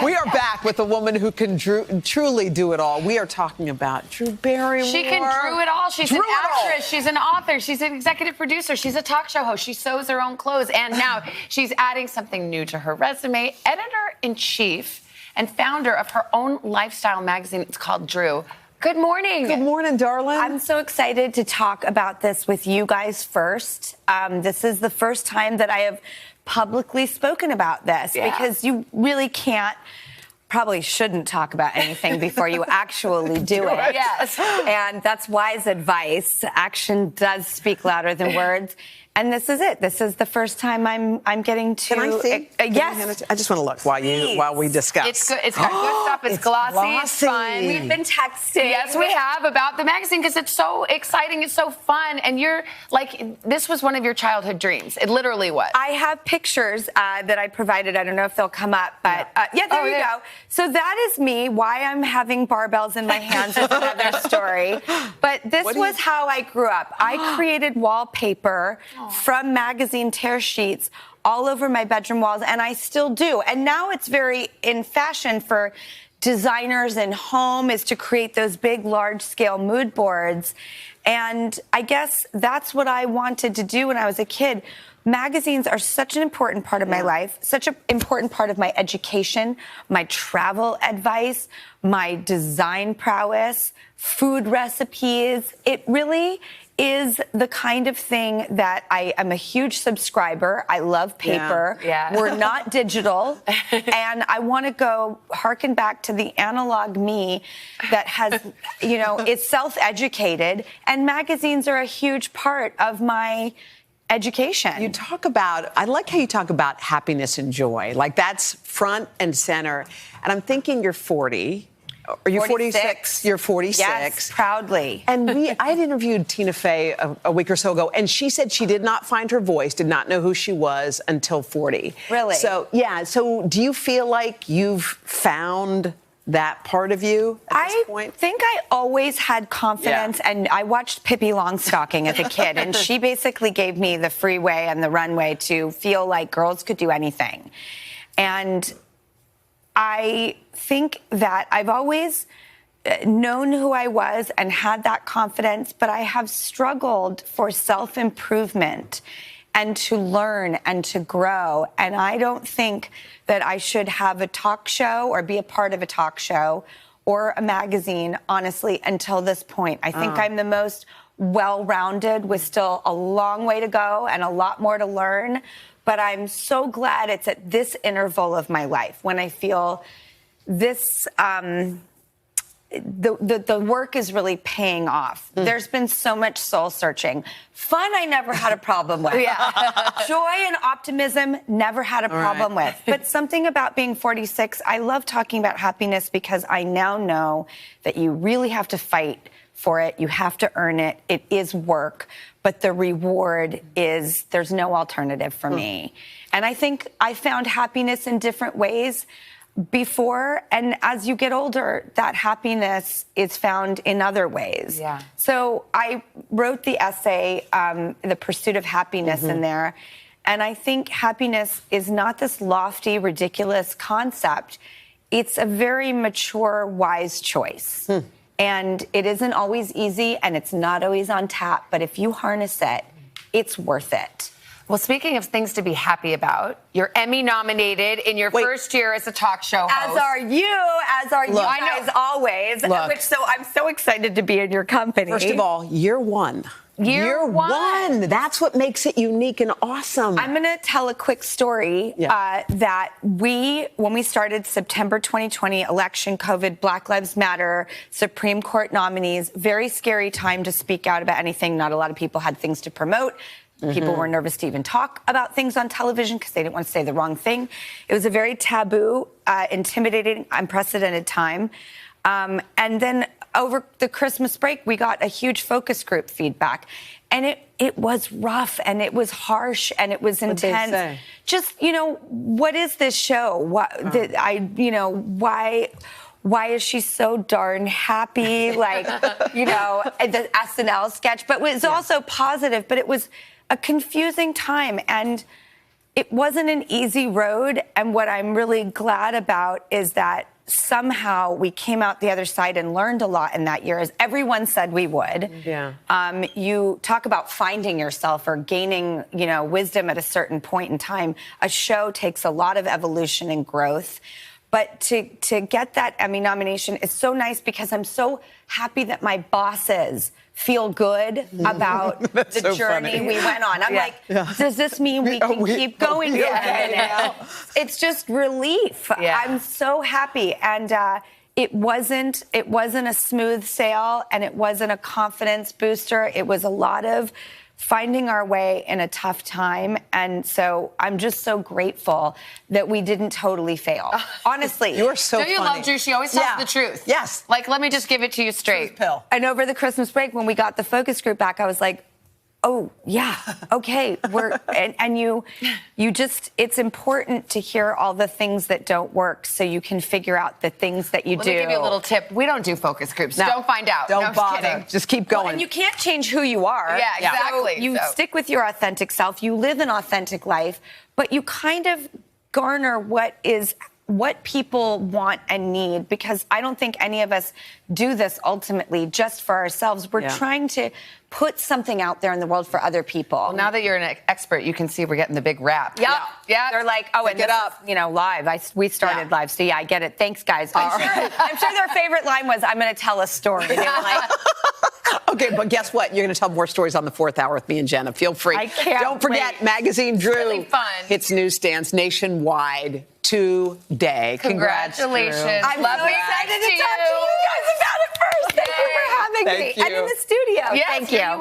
We are back with a woman who can truly do it all. We are talking about Drew Barrymore. She can do it all. She's an actress. She's an author. She's an executive producer. She's a talk show host. She sews her own clothes. And now she's adding something new to her resume. Editor-in-chief and founder of her own lifestyle magazine. It's called Drew. Good morning. Good morning, darling. I'm so excited to talk about this with you guys first. This is the first time that I have publicly spoken about this because you really can't, probably shouldn't talk about anything before you actually do it. Yes. And that's wise advice. Action does speak louder than words. And this is it. This is the first time I'm getting to. Can I see? Yes. I just want to look while we discuss. It's good. It's got good stuff. It's glossy. It's fun. We've been texting. Yes, we have, about the magazine because it's so exciting. It's so fun. And you're like, this was one of your childhood dreams. It literally was. I have pictures that I provided. I don't know if they'll come up, but there you go. So that is me. Why I'm having barbells in my hands is another story. But this was how I grew up. I created wallpaper from magazine tear sheets all over my bedroom walls, and I still do. And now it's very in fashion for designers and home is to create those big, large-scale mood boards. And I guess that's what I wanted to do when I was a kid. Magazines are such an important part of my life, such an important part of my education, my travel advice, my design prowess, food recipes. It really is the kind of thing that I am a huge subscriber. I love paper. Yeah. We're not digital. And I want to go harken back to the analog me that has, is self-educated. And magazines are a huge part of my education. I like how you talk about happiness and joy. Like that's front and center. And I'm thinking you're 40. Are you 46? You're 46. Yes, proudly. And I had interviewed Tina Fey a week or so ago, and she said she did not find her voice, did not know who she was until 40. Really? So, yeah. So do you feel like you've found that part of you at this point? I think I always had confidence, and I watched Pippi Longstocking as a kid, and she basically gave me the freeway and the runway to feel like girls could do anything. And I think that I've always known who I was and had that confidence, but I have struggled for self-improvement and to learn and to grow. And I don't think that I should have a talk show or be a part of a talk show or a magazine, honestly, until this point. I think I'm the most well-rounded with still a long way to go and a lot more to learn. But I'm so glad it's at this interval of my life when I feel this, the work is really paying off. There's been so much soul searching. Fun, I never had a problem with. Joy and optimism, never had a problem with. But something about being 46, I love talking about happiness because I now know that you really have to fight for it. You have to earn it. It is work. But the reward is, there's no alternative for me. And I think I found happiness in different ways before. And as you get older, that happiness is found in other ways. Yeah. So I wrote the essay, The Pursuit of Happiness, in there. And I think happiness is not this lofty, ridiculous concept. It's a very mature, wise choice. And it isn't always easy, and it's not always on tap. But if you harness it, it's worth it. Well, speaking of things to be happy about, you're Emmy nominated in your first year as a talk show host. As are you guys always. So I'm so excited to be in your company. First of all, year one. Year one. That's what makes it unique and awesome. I'm going to tell a quick story that when we started September 2020 election, COVID, Black Lives Matter, Supreme Court nominees, very scary time to speak out about anything. Not a lot of people had things to promote. People were nervous to even talk about things on television because they didn't want to say the wrong thing. It was a very taboo, intimidating, unprecedented time. And then over the Christmas break, we got a huge focus group feedback. And it was rough, and it was harsh, and it was intense. Just, what is this show? Why is she so darn happy? Like, the SNL sketch. But it was also positive, but it was a confusing time. And it wasn't an easy road. And what I'm really glad about is that somehow we came out the other side and learned a lot in that year, as everyone said we would. Yeah. You talk about finding yourself or gaining, wisdom at a certain point in time. A show takes a lot of evolution and growth. But to get that Emmy nomination is so nice because I'm so happy that my bosses feel good about the so journey funny. we went on. I'm like, does this mean we can keep going for a minute? It's just relief. Yeah. I'm so happy. And it wasn't a smooth sail, and it wasn't a confidence booster. It was a lot of finding our way in a tough time. And so I'm just so grateful that we didn't totally fail. Honestly. You're so Don't you funny. love Drew? She always tells the truth. Yes. Like, let me just give it to you straight. Truth pill. And over the Christmas break, when we got the focus group back, I was like, oh, yeah, okay. And you just, it's important to hear all the things that don't work so you can figure out the things that you do. Let me give you a little tip. We don't do focus groups. No. Don't find out. Don't No, I'm bother. Just kidding. Just keep going. And you can't change who you are. Yeah, exactly. So you So- stick with your authentic self. You live an authentic life, but you kind of garner what people want and need, because I don't think any of us do this ultimately just for ourselves. We're trying to put something out there in the world for other people. Well, now that you're an expert, you can see we're getting the big rap. Yep. Yeah. They're like, oh, and Pick it this up. is, live. We started live, so yeah, I get it. Thanks, guys. I'm sure their favorite line was, "I'm going to tell a story." They were like, Okay, but guess what? You're going to tell more stories on the 4th hour with me and Jenna. Feel free. I can't Don't forget, wait. Magazine Drew really fun. hits newsstands nationwide today. Congrats, Drew. Congratulations. I'm Love so it. excited To to talk to you guys about it first. Thank you for having Thank me. And you. in the studio. Yes, Thank here you are.